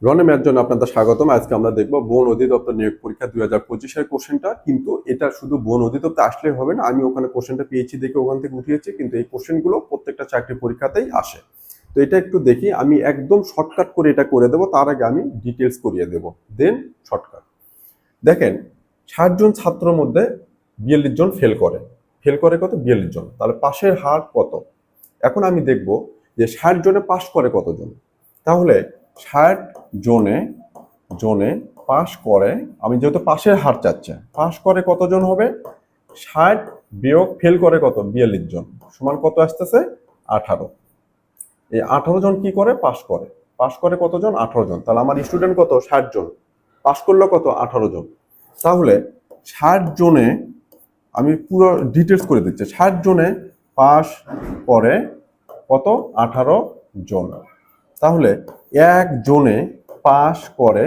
রনে math জন্য আপনাদের স্বাগতম। আজকে আমরা দেখবো বন অধিদপ্তর নিয়োগ পরীক্ষা 2025-এর কোশ্চেনটা। কিন্তু এটা শুধু বন অধিদপ্তর আসলে হবে না, আমি ওখানে কোশ্চেনটা পেয়েছি দেখে ওখান থেকে উঠিয়েছি, কিন্তু এই কোশ্চেনগুলো প্রত্যেকটা চাকরি পরীক্ষাতেই আসে। তো এটা একটু দেখি, আমি একদম শর্টকাট করে এটা করে দেবো, তার আগে আমি ডিটেলস করিয়ে দেবো, দেন শর্টকাট। দেখেন, 60 জন ছাত্রের মধ্যে 42 জন ফেল করে। ফেল করে কত? 42 জন। তাহলে পাশের হার কত? এখন আমি দেখব যে 60 জনে পাশ করে কতজন। তাহলে 60 জনে জনে পাশ করে, আমি যেহেতু পাশের হার চাচ্ছে, পাশ করে কতজন হবে? 60 বিয়োগ ফেল করে কত? 42 জন, সমান কত আসতেছে? 18। এই 18 জন কি করে? পাশ করে। পাশ করে কতজন? 18 জন। তাহলে আমার স্টুডেন্ট কত? 60 জন। পাশ করলো কত? 18 জন। তাহলে 60 জনে, আমি পুরো ডিটেলস করে দিচ্ছি, 60 জনে পাশ করে কত? 18 জন। তাহলে একজনে পাশ করে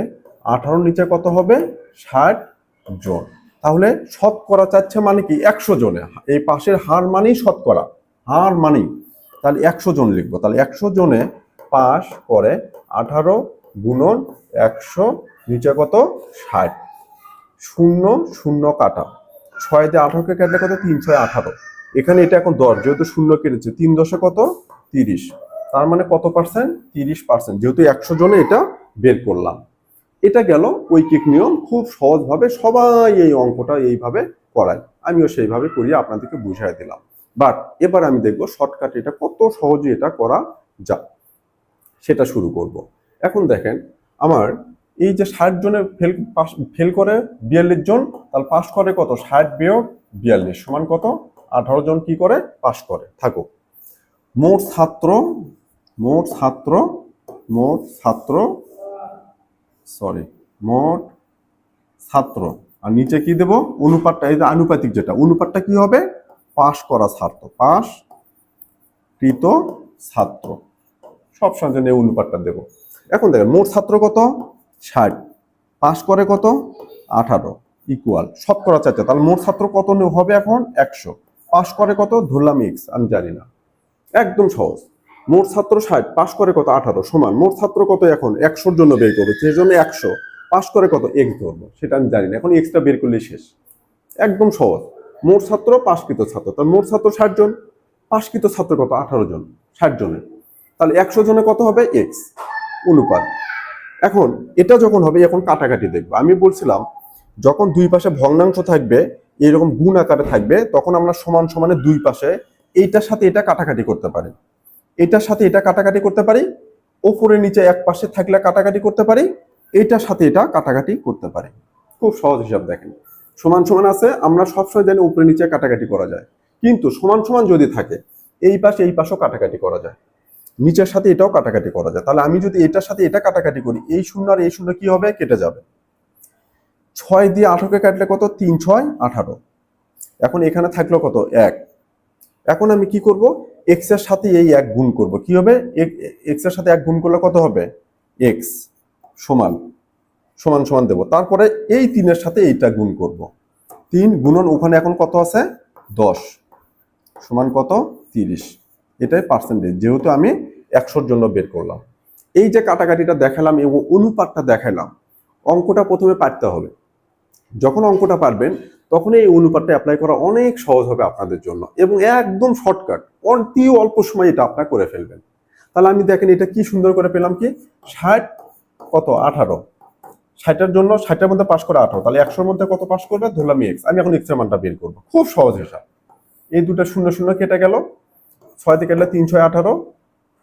18 নিচে কত হবে? 60 জন। তাহলে শতকরা চাচ্ছে মানে কি? 100 জনে। এই পাশের হার মানেই শতকরা, হার মানেই। তাহলে 100 জন লিখবো। তাহলে 100 জনে পাশ করে 18 গুণন 100 নিচে কত? 60। শূন্য শূন্য কাটা, 6 দিয়ে 18কে কাটলে কত? 3 6 18। এখানে এটা এখন 10, যেহেতু শূন্য কেটেছে, 3 10 কত? 30। তার মানে কত পার্সেন্ট? 30%। যেহেতু 100 জনে এটা বের করলাম। এটা গেল ঐকিক নিয়ম, খুব সহজভাবে সবাই এই অঙ্কটা এইভাবে করায়, আমিও সেইভাবে করিয়ে আপনাদেরকে বুঝাই দিলাম। বাট এবার আমি দেখবো শর্টকাট এটা কত সহজে এটা করা যায়, সেটা শুরু করব। এখন দেখেন, আমার এই যে 60 জনে ফেল করে 42 জন, তাহলে পাস করে কত? 60 বিয়োগ 42 সমান কত? 18 জন কি করে? পাস করে। থাকুক। মোট ছাত্র, মোট ছাত্র, মোট ছাত্র, সরি, মোট ছাত্র, আর নিচে কি দেব? অনুপাতটা, এই যে আনুপাতিক যেটা, অনুপাতটা কি হবে? পাস করা ছাত্র, পাস কৃত ছাত্র, সব সঙ্গে অনুপাতটা দেব। এখন দেখেন, মোট ছাত্র কত? 60, পাস করে কত? 18, ইকুয়াল শতকরা চাচ্ছে, তাহলে মোট ছাত্র কত হবে এখন? 100। পাস করে কত? ধরলাম এক্স, আমি জানি না, একদম সহজ। মোট ছাত্র 60, পাস করে কত? 18, সমান মোট ছাত্র কত? এখন 100-র জন্য বের করবো, সেই জন্য 100, পাস করে কত? এক্স ধরবো, সেটা আমি জানি না, এখন এক্সটা বের করলে শেষ। একদম সহজ। মোট ছাত্র, পাশকৃত ছাত্র, তাহলে মোট ছাত্র 60 জন, পাশকৃত ছাত্র কত? 18 জন, 60 জনের। তাহলে 100 জনে কত হবে? এক্স, অনুপাত। এখন এটা যখন হবে, এখন কাটাকাটি দেখবো। আমি বলছিলাম যখন দুই পাশে ভগ্নাংশ থাকবে, এরকম গুণ আকারে থাকবে, তখন আমরা সমান সমানে দুই পাশে এইটার সাথে এটা কাটাকাটি করতে পারি, এটার সাথে এটা কাটাকাটি করতে পারি, ওপরে নিচে এক পাশে থাকলে কাটাকাটি করতে পারি, এইটার সাথে এটা কাটাকাটি করতে পারি। খুব সহজ হিসাব। দেখেন, সমান সমান আছে, আমরা সবসময় জানি উপরে নিচে কাটাকাটি করা যায়, কিন্তু সমান সমান যদি থাকে, এই পাশে এই পাশেও কাটাকাটি করা যায়, নিচের সাথে এটাও কাটাকাটি করা যায়। তাহলে আমি যদি এটার সাথে এটা কাটাকাটি করি, এই শূন্য আর এই শূন্য কি হবে? কেটে যাবে। 6 দিয়ে 18কে কাটলে কত? 3 6 18। এখন এখানে থাকলো কত? 1। এখন আমি কি করব? এক্স এর সাথে এই 1 গুণ করব। কি হবে? এক্স এর সাথে 1 গুণ করলে কত হবে? এক্স, সমান সমান সমান দেব। তারপরে এই 3 এর সাথে এইটা গুণ করব। 3 গুণন ওখানে এখন কত আছে? 10, সমান কত? 30। এটাই পার্সেন্টেজ, যেহেতু আমি 100-র জন্য বের করলাম। এই যে কাটাকাটিটা দেখালাম এবং অনুপাতটা দেখালাম, অঙ্কটা প্রথমে পারতে হবে। যখন অঙ্কটা পারবেন, তখন এই অনুপাতটা অ্যাপ্লাই করা অনেক সহজ হবে আপনাদের জন্য, এবং একদম শর্টকাট, অতি অল্প সময় এটা আপনারা করে ফেলবেন। তাহলে আমি দেখেন এটা কি সুন্দর করে পেলাম, কি 60 কত? 18, 60-এর জন্য 60-এর মধ্যে পাস করে 18, তাহলে 100-র মধ্যে কত পাস করবে? ধরলাম এক্স। আমি এখন এক্স এর মানটা বের করবো, খুব সহজ হিসাব। এই দুটো শূন্য শূন্য কেটে গেল, 6 দিয়ে কাটলে 3 6 18।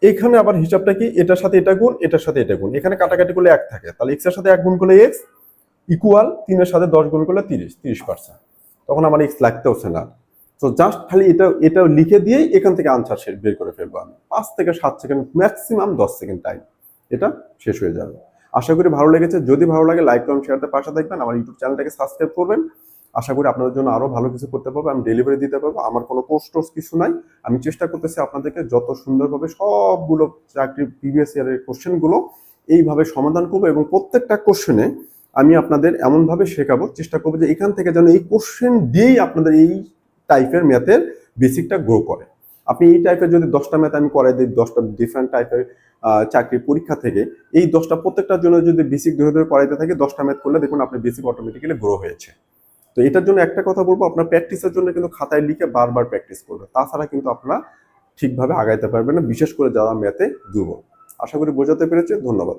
এখানে আবার হিসাবটা কি? এটার সাথে এটা গুণ, এটার সাথে এটা গুণ, এখানে কাটাকাটি করলে 1 থাকে, তাহলে এক্স এর সাথে 1 গুণ করলে এক্স, ইকুয়াল 3 এর সাথে 10 গুণ করলে 30%। তখন আমার এক্স লাগতে হচ্ছে না। তো জাস্ট খালি এটা লিখে দিয়েই এখান থেকে আনসার বের করে ফেলবো আমি। 5 থেকে 7 সেকেন্ড, ম্যাক্সিমাম 10 সেকেন্ড টাইম, এটা শেষ হয়ে যাবে। আশা করি ভালো লেগেছে। যদি ভালো লাগে, লাইক কমেন্ট শেয়ারতে পাশে থাকবেন, আমার ইউটিউব চ্যানেলটাকে সাবস্ক্রাইব করবেন। আশা করি আপনাদের জন্য আরো ভালো কিছু করতে পারবো, আমি ডেলিভারি দিতে পারবো। আমার কোনো কোর্স টোর্স কিছু নাই, আমি চেষ্টা করতেছি আপনাদেরকে যত সুন্দরভাবে সবগুলো চাকরির প্রিভিয়াস ইয়ারের কোশ্চেনগুলো এইভাবে সমাধান করবো, এবং প্রত্যেকটা কোশ্চেনে আমি আপনাদের এমনভাবে শেখাবো, চেষ্টা করবো যে এখান থেকে যেন এই কোশ্চেন দিয়েই আপনাদের এই টাইপের ম্যাথের বেসিকটা গ্রো করে। আপনি এই টাইপের যদি 10টা ম্যাথ আমি করাই দিই, 10টা ডিফারেন্ট টাইপের চাকরির পরীক্ষা থেকে এই 10টা প্রত্যেকটার জন্য যদি বেসিক ধরে ধরে পড়াইতে থাকে 10টা ম্যাথ করলে দেখুন আপনার বেসিক অটোমেটিক্যালি গ্রো হয়েছে। তো এটার জন্য একটা কথা বলবো, আপনার প্র্যাকটিসের জন্য কিন্তু খাতায় লিখে বারবার প্র্যাকটিস করবে, তাছাড়া কিন্তু আপনারা ঠিকভাবে আগাইতে পারবেন না, বিশেষ করে যারা ম্যাথে দুর্বল। আশা করি বোঝাতে পেরেছি, ধন্যবাদ।